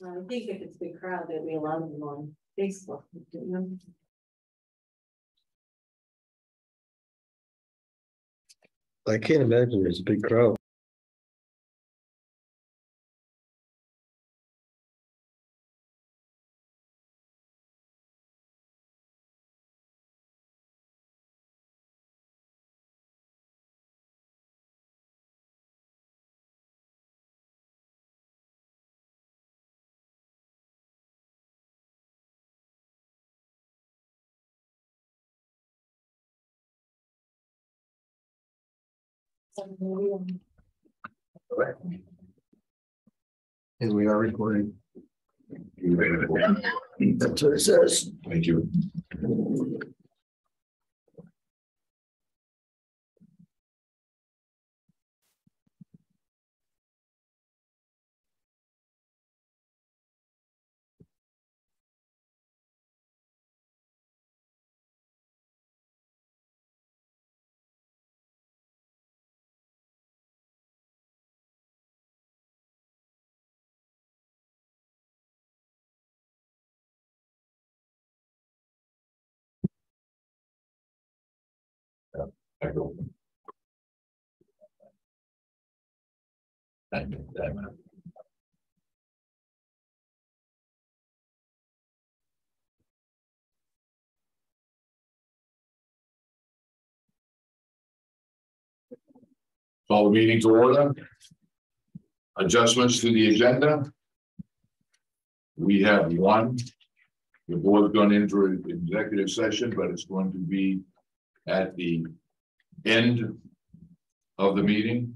I think if it's a big crowd, they'll be allowed them on Facebook. I can't imagine there's a big crowd. And we are recording. That's what it says. Thank you. Echo. Call the meeting to order. Adjustments to the agenda. We have one. The board's gone into an executive session, but it's going to be at the end of the meeting.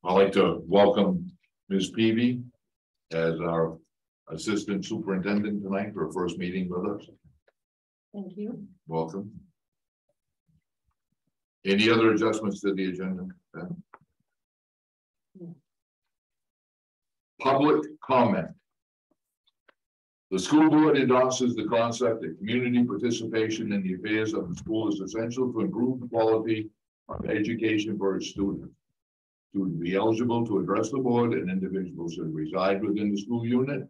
I'd like to welcome Ms. Peavy as our assistant superintendent tonight for her first meeting with us. Thank you. Welcome. Any other adjustments to the agenda? Public comment. The school board endorses the concept that community participation in the affairs of the school is essential to improve the quality of education for its students. To be eligible to address the board, an individual should reside within the school unit,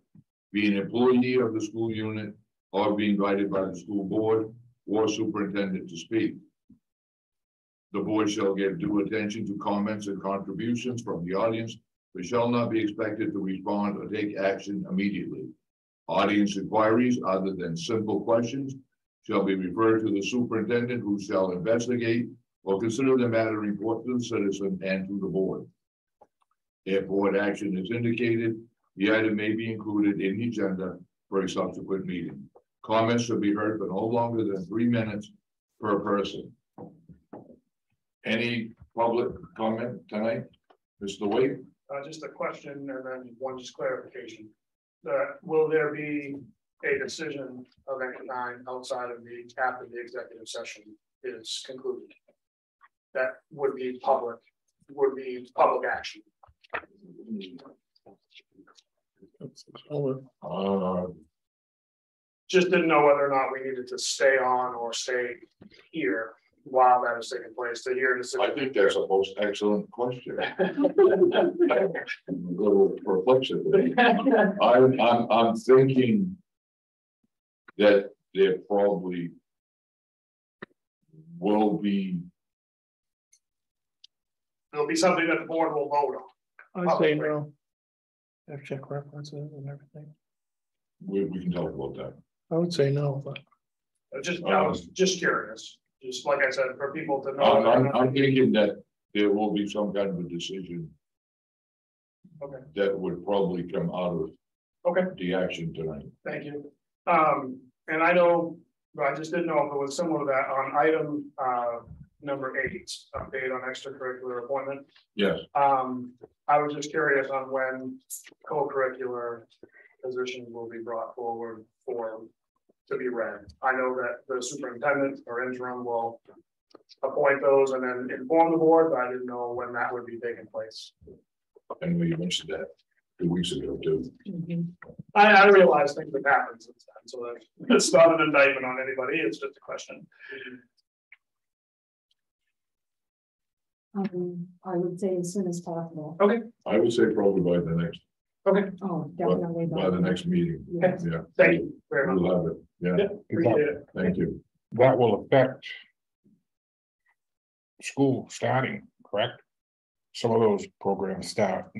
be an employee of the school unit, or be invited by the school board or superintendent to speak. The board shall give due attention to comments and contributions from the audience, but shall not be expected to respond or take action immediately. Audience inquiries, other than simple questions, shall be referred to the superintendent, who shall investigate or consider the matter important to the citizen and to the board. If board action is indicated, the item may be included in the agenda for a subsequent meeting. Comments should be heard for no longer than 3 minutes per person. Any public comment tonight? Mr. Wade? Just a question and then one just clarification. Will there be a decision of any kind outside of after the executive session is concluded? That would be public action. Just didn't know whether or not we needed to stay on or stay here while that is taking place to hear this. I think that's a most excellent question. I'm a little perplexed. I'm thinking that there probably will be. There'll be something that the board will vote on. I say no. Have check references and everything. We can talk about that. I would say no, but I was just curious. Just like I said, for people to know. I'm thinking that there will be some kind of a decision. Okay. That would probably come out of the action tonight. Thank you. And I know, but I just didn't know if it was similar to that on item number 8, update on extracurricular appointment. Yes. I was just curious on when co-curricular positions will be brought forward to be read. I know that the superintendent or interim will appoint those and then inform the board, but I didn't know when that would be taking place. And we mentioned that 2 weeks ago too. Mm-hmm. I realize things have happened since then, so it's not an indictment on anybody. It's just a question. I would say as soon as possible. Okay. I would say probably by the next Okay, Oh, by definitely. by the next meeting. Okay. Yeah, thank you very much. we'll have it. Yeah, Yeah, appreciate it. thank you. That will affect school starting, correct? Some of those programs start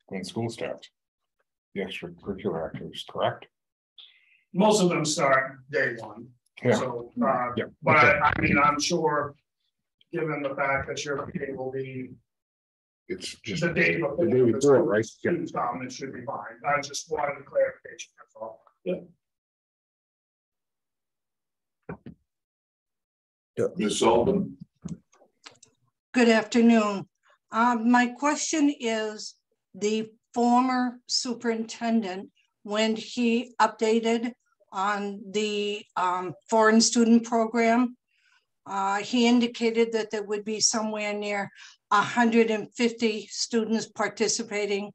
when school starts. The extracurricular activities, correct? Most of them start day one. Yeah. So, Yeah. but Okay. I mean, I'm sure, given the fact that your meeting will be It's just the day before. the day before, right? Yeah. Students come, it should be fine. I just wanted a clarification, that's all. Yeah. Ms. Sullivan, Good afternoon. My question is, the former superintendent, when he updated on the foreign student program, he indicated that there would be somewhere near 150 students participating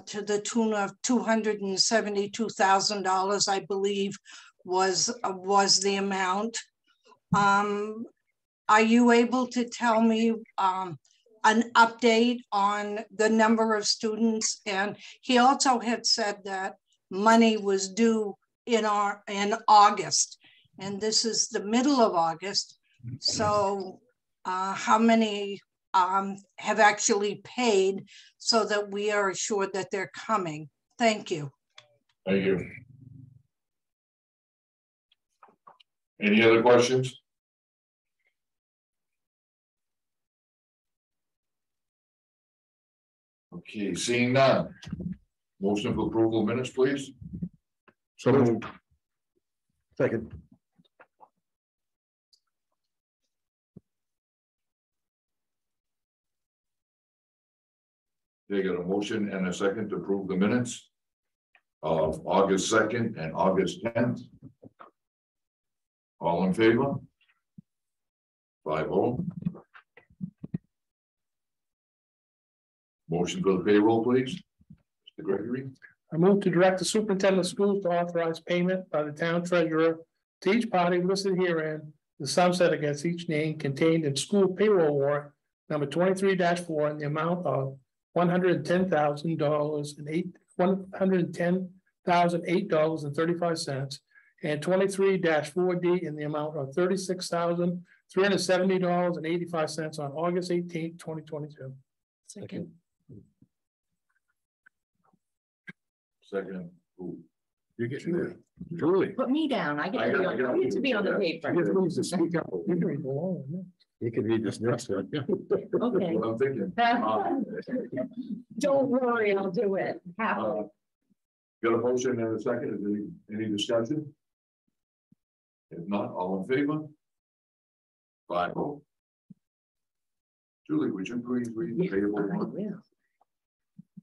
to the tune of $272,000, I believe, was the amount. Are you able to tell me an update on the number of students? And he also had said that money was due in August, and this is the middle of August. So how many have actually paid so that we are assured that they're coming? Thank you. thank you. Any other questions? Okay, seeing none. Motion for approval of minutes, please. So moved. Second. They got a motion and a second to approve the minutes of August 2nd and August 10th. All in favor? 5-0. Motion for the payroll, please. Mr. Gregory, I move to direct the superintendent of schools to authorize payment by the town treasurer to each party listed herein, the sum set against each name contained in school payroll warrant number 23-4 in the amount of $110,000 and $110,008.35 and 23-4D in the amount of $36,370.85 on August 18th, 2022. second. Who? You get Julie. Put me down. I I get to be on the paper. You need to speak up. You can read along, yeah. You can read this next one. Okay. What I'm thinking. Don't worry, I'll do it. Happily. Got a motion and a second. Is there any discussion? If not, all in favor? 5-0. Julie, would you please read the payable warrant?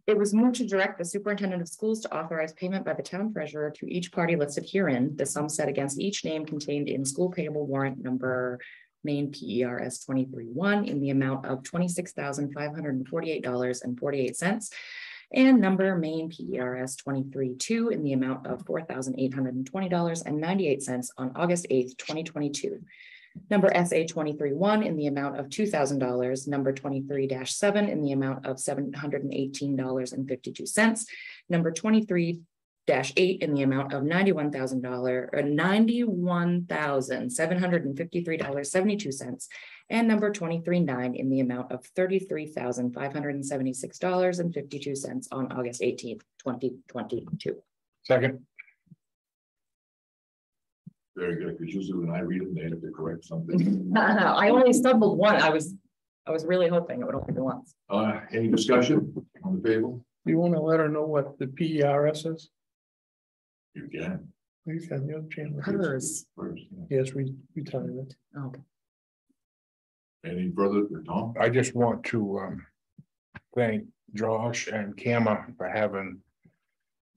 It was moved to direct the superintendent of schools to authorize payment by the town treasurer to each party listed herein, the sum set against each name contained in school payable warrant number main PERS 23-1 in the amount of $26,548.48 and number main PERS 23-2 in the amount of $4,820.98 on August 8th, 2022. Number SA 23-1 in the amount of $2,000, number 23-7 in the amount of $718.52, number 23-8 in the amount of $91,753.72, and number 23-9 in the amount of $33,576.52 on August 18th, 2022. Second. Very good, because usually when I read it, they have to correct something. I only stumbled one. I was really hoping it would only be once. Any discussion on the table? You want to let her know what the PERS is? You can. You can, the other channel. Hers. First, Yes, we tell you that. Okay. any further, Tom? I just want to thank Josh and Kama for having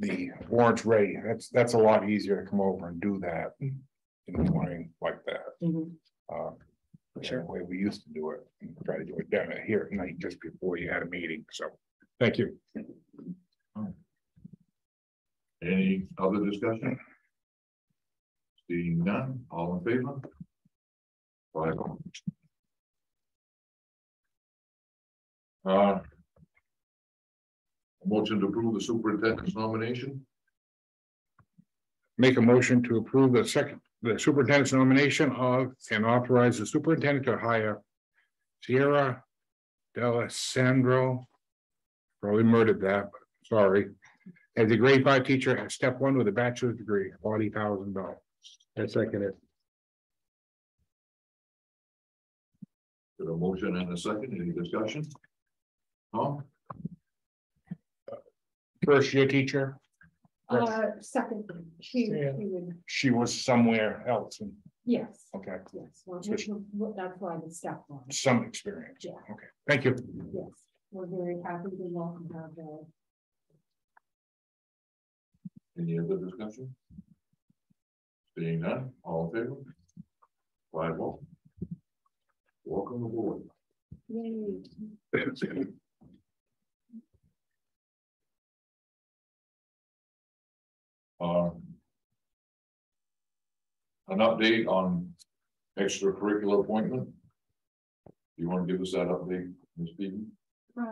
the warrants ready. That's a lot easier to come over and do that in the morning like that. Mhm. Sure. The way we used to do it, and try to do it down here at night just before you had a meeting. So, thank you. Any other discussion? Seeing none, all in favor? 5-0. A motion to approve the superintendent's nomination. Make a motion to approve the superintendent's nomination of and authorize the superintendent to hire Sierra D'Alessandro. Probably murdered that, but sorry. As a grade 5 teacher at step 1 with a bachelor's degree, $40,000. I second it. Got a motion and a second, any discussion? Tom? First year teacher, Second, she Yeah. would, she was somewhere else, and yes, okay, yes, well, So she- that's why the step one, some experience. Yeah. Okay, thank you. yes, we're very happy to welcome her there. Any other discussion? Seeing none, all in favor? 5-0. Welcome aboard. Yay. An update on extracurricular appointment. You want to give us that update, Ms. Phoebe?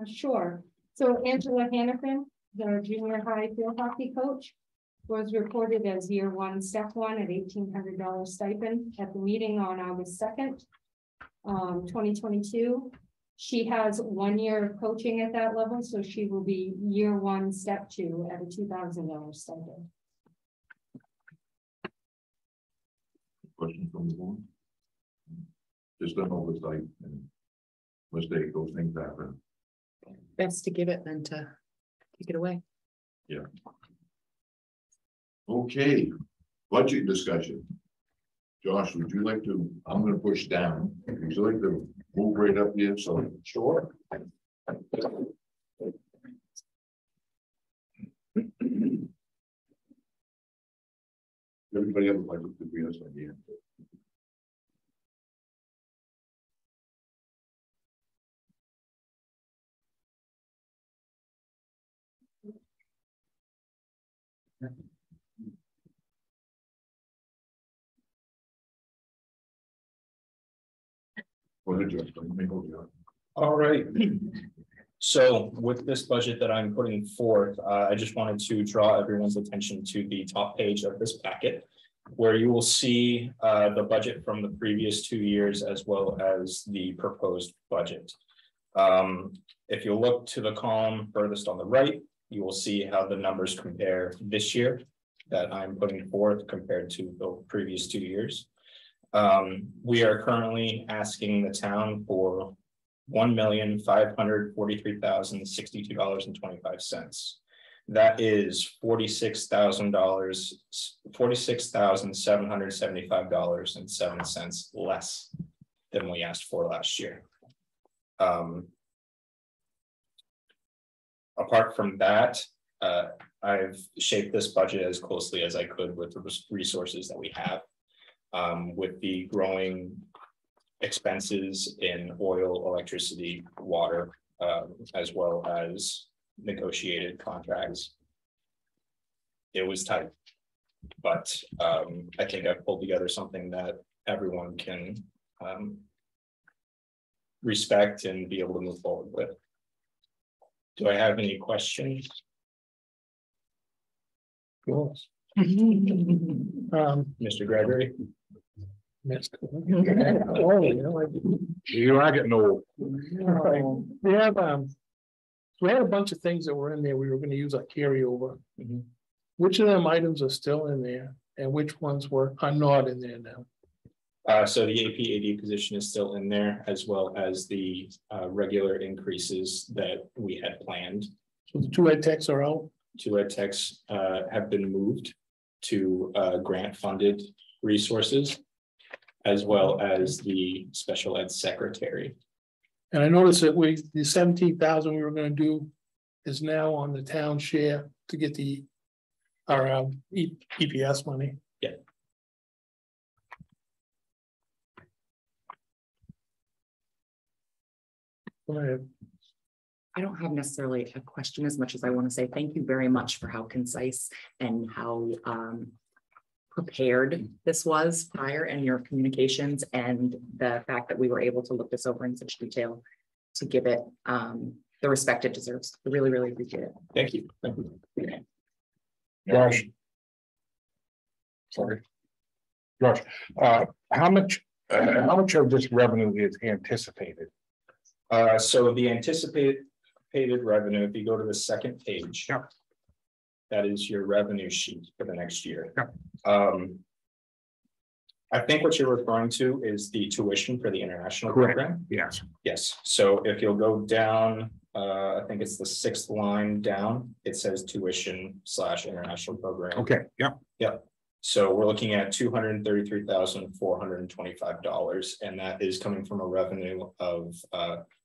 Sure. So Angela Hannafin, the junior high field hockey coach, was reported as year 1, step 1 at $1,800 stipend at the meeting on August 2nd, 2022. She has 1 year of coaching at that level, so she will be year 1, step 2 at a $2,000 stipend. Question from the board? Just an oversight and mistake, those things happen. Best to give it than to take it away. Yeah. Okay, budget discussion. Josh, would you like to, I'm gonna push down. Would you like to move right up here? So, sure. Everybody have a budget to be us idea. Go ahead, Josh. Let me hold you up. All right. So with this budget that I'm putting forth, I just wanted to draw everyone's attention to the top page of this packet, where you will see the budget from the previous 2 years as well as the proposed budget. If you look to the column furthest on the right, you will see how the numbers compare this year that I'm putting forth compared to the previous 2 years. We are currently asking the town for $1,543,062.25. That is $46,775.07 less than we asked for last year. Apart from that, I've shaped this budget as closely as I could with the resources that we have. With the growing expenses in oil, electricity, water, as well as negotiated contracts. It was tight, but I think I've pulled together something that everyone can respect and be able to move forward with. Do I have any questions? Cool. Mr. Gregory? Missed. Oh, you know, You are getting old. we have, we had a bunch of things that were in there we were gonna use our carryover. Mhm. Which of them items are still in there and which ones are not in there now? So the AP/AD position is still in there, as well as the regular increases that we had planned. So the 2 ed techs are out. 2 ed techs have been moved to grant funded resources, as well as the special ed secretary. And I noticed that the 17,000 we were gonna do is now on the town share to get our EPS money. Yeah. Go ahead. I don't have necessarily a question as much as I want to say thank you very much for how concise and how prepared this was prior and your communications, and the fact that we were able to look this over in such detail to give it the respect it deserves. I really, really appreciate it. Thank you. Thank you. Josh. Sorry. Josh, how much of this revenue is anticipated? So the anticipated revenue, if you go to the second page. Yep. That is your revenue sheet for the next year. Yep. I think what you're referring to is the tuition for the international Correct. program. Yes. Yes, so if you'll go down, I think it's the 6th line down, it says tuition / international program. Okay, yeah. Yep. So we're looking at $233,425, and that is coming from a revenue of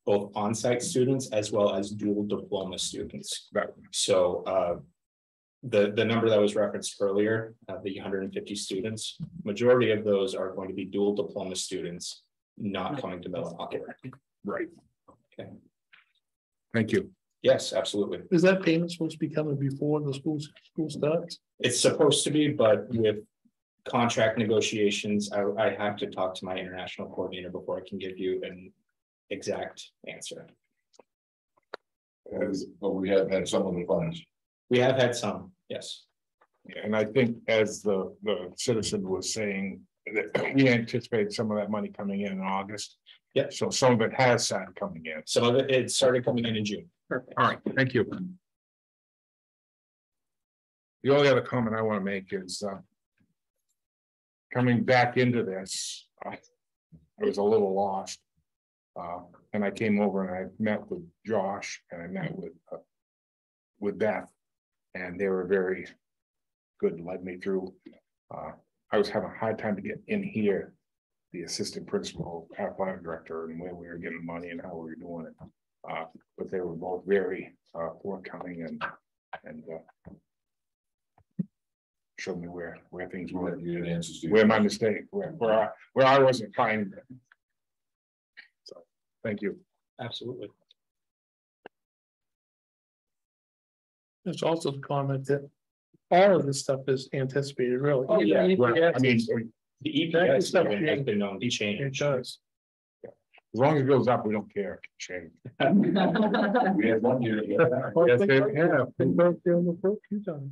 both on-site students as well as dual diploma students. Right. So the number that was referenced earlier, the 150 students, majority of those are going to be dual diploma students not coming to Millinocket. Right. Okay. Thank you. Yes, absolutely. Is that payment supposed to be coming before the school starts? It's supposed to be, but with contract negotiations, I have to talk to my international coordinator before I can give you an exact answer. But we have had some of the funds. We have had some, yes. And I think as the citizen was saying, that we anticipate some of that money coming in August. Yeah. So some of it has started coming in. Some of it started coming in June. Perfect. All right, thank you. The only other comment I want to make is coming back into this, I was a little lost. And I came over and I met with Josh and I met with Beth, and they were very good, led me through. I was having a hard time to get in here, the assistant principal, athletic director, and where we were getting money and how we were doing it. But they were both very forthcoming and showed me where things were, You had answers to where my mistake, where I wasn't finding it. So, thank you. Absolutely. There's also the comment that all of this stuff is anticipated, really. Oh, yeah. Well, I mean, The That EPS stuff even has been known to It change. does. as long as it goes up, we don't care. Shame. We had one year. Yes, they have. They broke down the book a few times.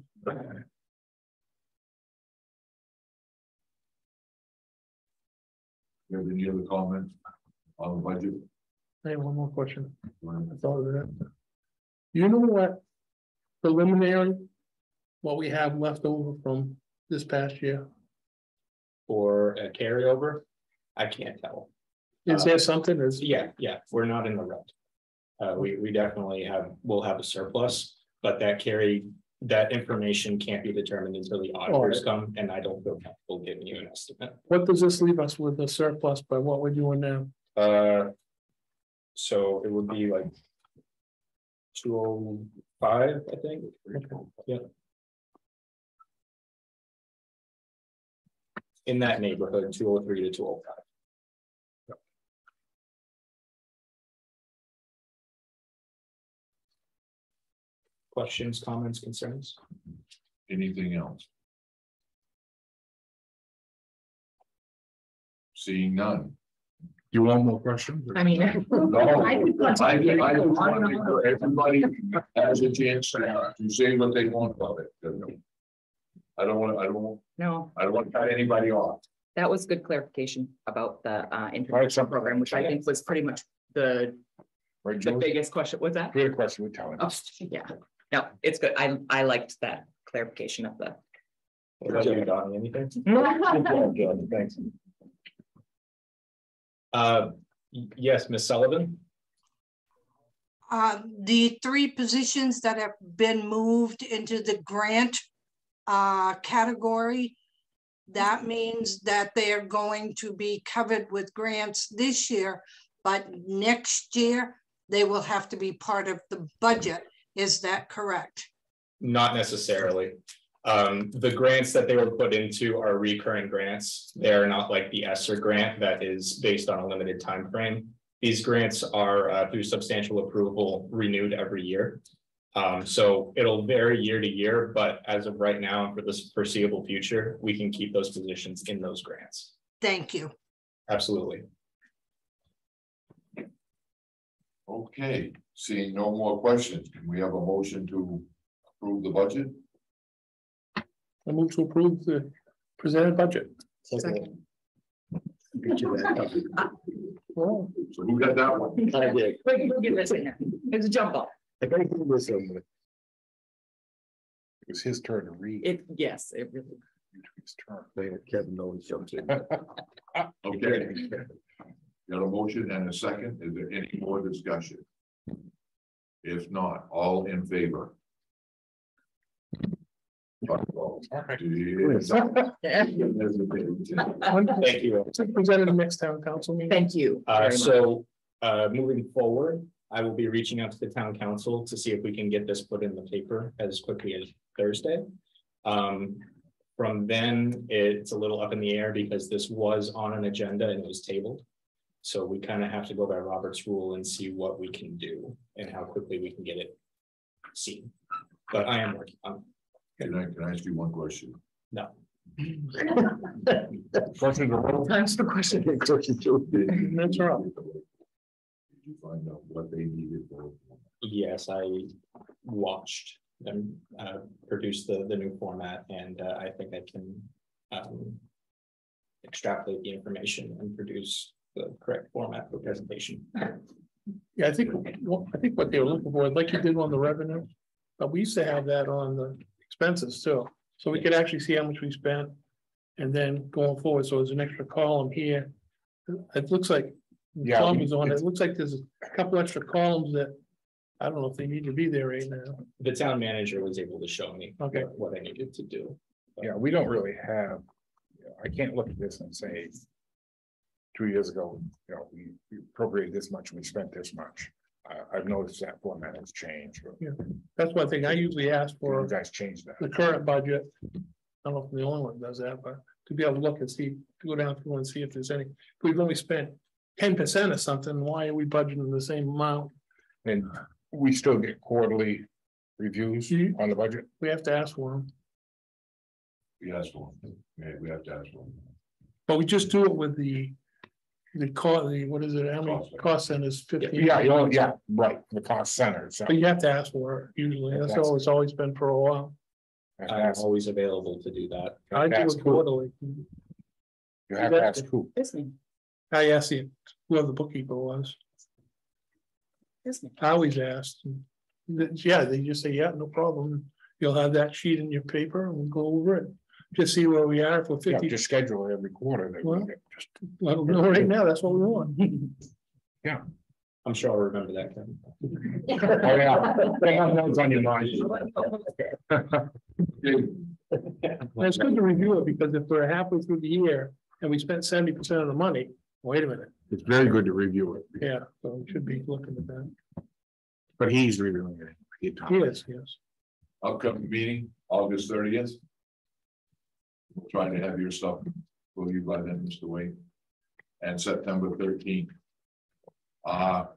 You have any other comment on the budget? I have one more question. I thought of that. You know what? Preliminary, what we have left over from this past year, For a carryover, I can't tell. is there something that's? Yeah, we're not in the red. We definitely will have a surplus, but that information can't be determined until the auditors come, and I don't feel comfortable giving you an estimate. What does this leave us with a surplus by what we're doing now? So it would be like 205, I think. Yeah. In that neighborhood, 203 to 205. Questions, comments, concerns? Anything else? Seeing none. You want more questions? I mean. No, I could I continue. just want to make sure everybody has a chance to say what they want about it. I don't want to cut anybody off. That was good clarification about the Right, international some- program, which I think was pretty much the Right, the Joe? biggest question. What's that? Good question, we tell him. Oh, yeah, no, it's good. I liked that clarification of the. What about you, Donnie? Anything? Thanks. Yes, Ms. Sullivan. The 3 positions that have been moved into the grant category, that means that they are going to be covered with grants this year, but next year they will have to be part of the budget. Is that correct? Not necessarily. The grants that they were put into are recurring grants. They are not like the ESSER grant that is based on a limited time frame. These grants are through substantial approval renewed every year. So it'll vary year to year, but as of right now, and for this foreseeable future, we can keep those positions in those grants. Thank you. Absolutely. Okay, Seeing no more questions, can we have a motion to approve the budget? I move to approve the presented budget. Second. Get you that. Well, So who got that one? I did. We'll get this in there. It's a jump ball. I gotta do this somewhere. It was his turn to read. Yes, it really. His turn. Kevin always jumps in. Okay. Got a motion and a second. Is there any more discussion? If not, all in favor? Thank you. it's presented in next town council meeting. Thank you. very much. So moving forward, I will be reaching out to the town council to see if we can get this put in the paper as quickly as Thursday. From then, it's a little up in the air because this was on an agenda and it was tabled. So we kind of have to go by Robert's rule and see what we can do and how quickly we can get it seen. But I am working on it. Can I ask you one question? No. Question to roll. Times the question. That's right. Did you find out what they needed for? Yes, I watched them produce the new format, and I think I can extrapolate the information and produce the correct format for presentation. Yeah, I think what they were looking for, like you did on the revenue, but we used to have that on the expenses too. So we could actually see how much we spent and then going forward. So there's an extra column here. It looks like, Yeah, Tommy's on it. It looks like there's a couple extra columns that I don't know if they need to be there right now. The town manager was able to show me Okay. what I needed to do. Yeah, we don't really have, I can't look at this and say 2 years ago, we appropriated this much and we spent this much. I've noticed that format has changed. That's one thing I usually ask for. You guys changed that. The current budget. I don't know if I'm the only one that does that, but to be able to look and see, to go down through and see if there's any, if we've only spent 10% of something, why are we budgeting the same amount? And we still get quarterly reviews Mhm. on the budget. We have to ask for them, We asked for them. Yeah, we have to ask for them. but we just do it with the cost, what is it, how many Cost. cost centers, 15? Yeah, right, the cost center. So But you have to ask for it usually, that's all it's always been for a while. I'm always available to do that. I do Ask it who? quarterly. You have to ask who. Disney. I asked you, whoever the bookkeeper was, Disney. I always asked. Yeah, they just say, yeah, no problem. You'll have that sheet in your paper and we'll go over it. Just see where we are for Yeah, 50. just schedule it every quarter. that we Well, get. just let them know right now, that's what we want. I'm sure I'll remember that, Kevin. Oh, yeah. They have notes on your mind. And it's good to review it because if we're halfway through the year and we spent 70% of the money, wait a minute, It's very good to review it, yeah, so we should be looking at that. but he's reviewing it. Yes, yes. Upcoming meeting, August 30th. Trying to have your stuff for you by then, Mr. Wayne. And September 13th. I'd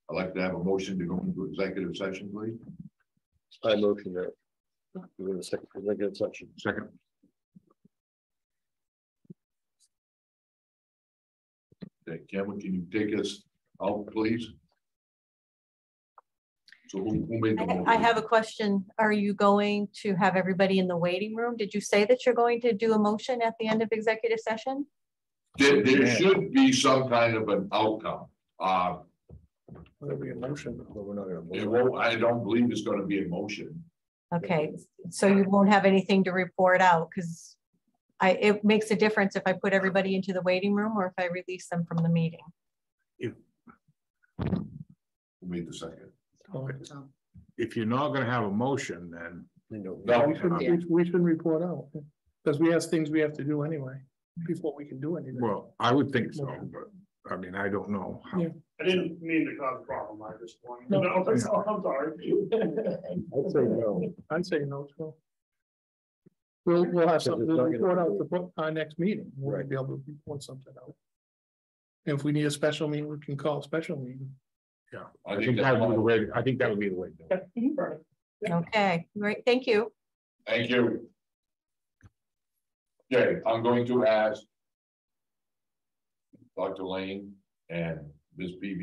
like to have a motion to go into executive session, please. I motion that. We're in the second executive section. Second. Okay, Cameron, can you take us out, please? So who made the motion? I have a question. Are you going to have everybody in the waiting room? Did you say that you're going to do a motion at the end of executive session? There should be some kind of an outcome. There'll be a motion, but we're not gonna It vote. won't, I don't believe it's gonna be a motion. Okay, so you won't have anything to report out because it makes a difference if I put everybody into the waiting room or if I release them from the meeting. Who made the second? If you're not gonna have a motion, then No. We should report out, because we have things we have to do anyway, before we can do anything. well, I would think so, but I mean, I don't know. how- Yeah. I didn't mean to cause a problem, I just wanted. No. No, that's all, I'm sorry. I'd say no. I'd say no, so. We'll have something to it's not gonna report out be- to put our next meeting, we'll Right. be able to report something out. If we need a special meeting, we can call a special meeting. I think that would be the way, I think that would be the way. to do it. Okay, great, thank you. Thank you. Okay, I'm going to ask Dr. Lane and Ms. Beebe